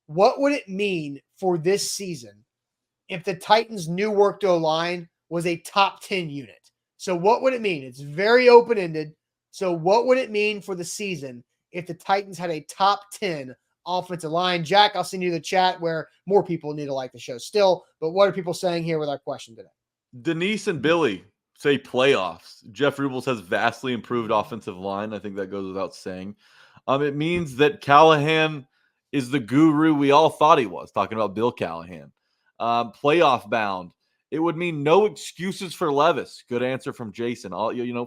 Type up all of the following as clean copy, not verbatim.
what would it mean for this season if the Titans' new work to line was a top 10 unit? So what would it mean? It's very open-ended. So what would it mean for the season if the Titans had a top 10 offensive line? Jack, I'll send you the chat where more people need to like the show still. But what are people saying here with our question today? Denise and Billy say playoffs. Jeff Rubles has vastly improved offensive line. I think that goes without saying. It means that Callahan is the guru we all thought he was, talking about Bill Callahan. Playoff bound. It would mean no excuses for Levis. Good answer from Jason.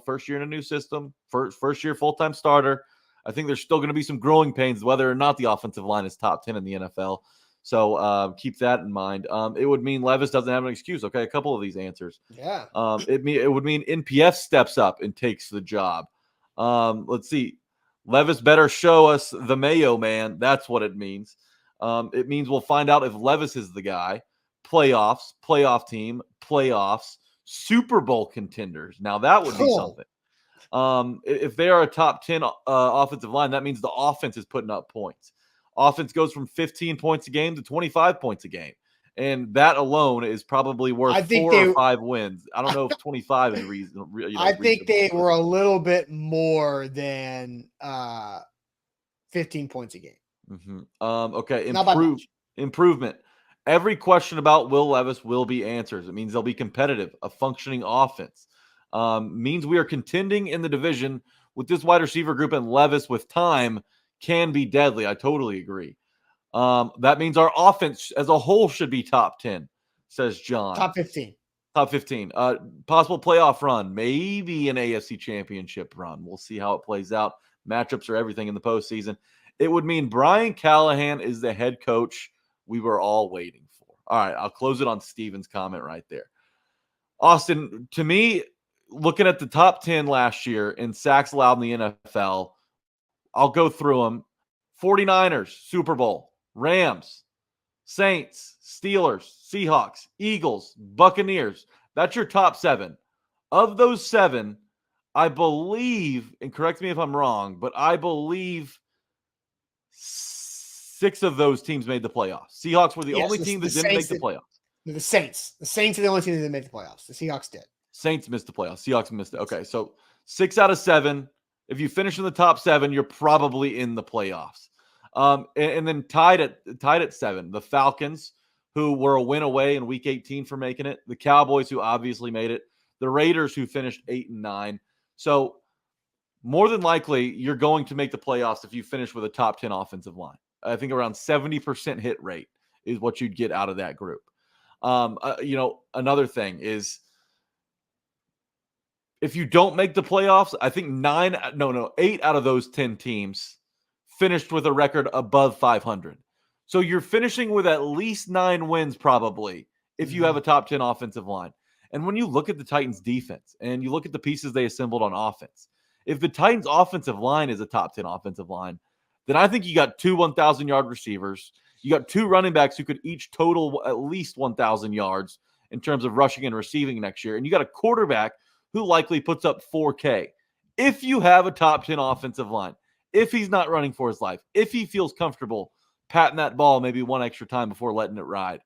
First year in a new system, first year full-time starter. I think there's still going to be some growing pains whether or not the offensive line is top 10 in the NFL. So keep that in mind. It would mean Levis doesn't have an excuse. Okay, a couple of these answers. Yeah. It would mean NPF steps up and takes the job. Let's see. Levis better show us the Mayo man. That's what it means. It means we'll find out if Levis is the guy. Playoffs, playoff team, playoffs, Super Bowl contenders. Now that would be something. If they are a top 10 offensive line, that means the offense is putting up points. Offense goes from 15 points a game to 25 points a game. And that alone is probably worth 4 or 5 wins. I don't know if 25 is reasonable. I think they were a little bit more than 15 points a game. Mm-hmm. Okay, improvement. Every question about Will Levis will be answers. It means they'll be competitive, a functioning offense. Means we are contending in the division with this wide receiver group, and Levis with time can be deadly. I totally agree. That means our offense as a whole should be top 10, says John. Top 15. Top 15. Possible playoff run, maybe an AFC championship run. We'll see how it plays out. Matchups are everything in the postseason. It would mean Brian Callahan is the head coach we were all waiting for. All right, I'll close it on Steven's comment right there. Austin, to me, looking at the top 10 last year in sacks allowed in the NFL, I'll go through them. 49ers, Super Bowl. Rams, Saints, Steelers, Seahawks, Eagles, Buccaneers. That's your top 7. Of those 7, I believe, and correct me if I'm wrong, but I believe 6 of those teams made the playoffs. Seahawks were the only team that didn't make the playoffs. The Saints. The Saints are the only team that didn't make the playoffs. The Seahawks did. Saints missed the playoffs. Seahawks missed it. Okay, so 6 out of 7. If you finish in the top 7, you're probably in the playoffs. And then tied at 7, the Falcons, who were a win away in Week 18 for making it. The Cowboys, who obviously made it. The Raiders, who finished 8 and 9. So more than likely, you're going to make the playoffs if you finish with a top 10 offensive line. I think around 70% hit rate is what you'd get out of that group. Another thing is, if you don't make the playoffs, I think 8 out of those 10 teams finished with a record above 500. So you're finishing with at least 9 wins probably if you have a top 10 offensive line. And when you look at the Titans defense and you look at the pieces they assembled on offense, if the Titans offensive line is a top 10 offensive line, then I think you got 2 1,000-yard receivers. You got 2 running backs who could each total at least 1,000 yards in terms of rushing and receiving next year. And you got a quarterback who likely puts up 4K. If you have a top 10 offensive line, if he's not running for his life, if he feels comfortable patting that ball maybe one extra time before letting it ride,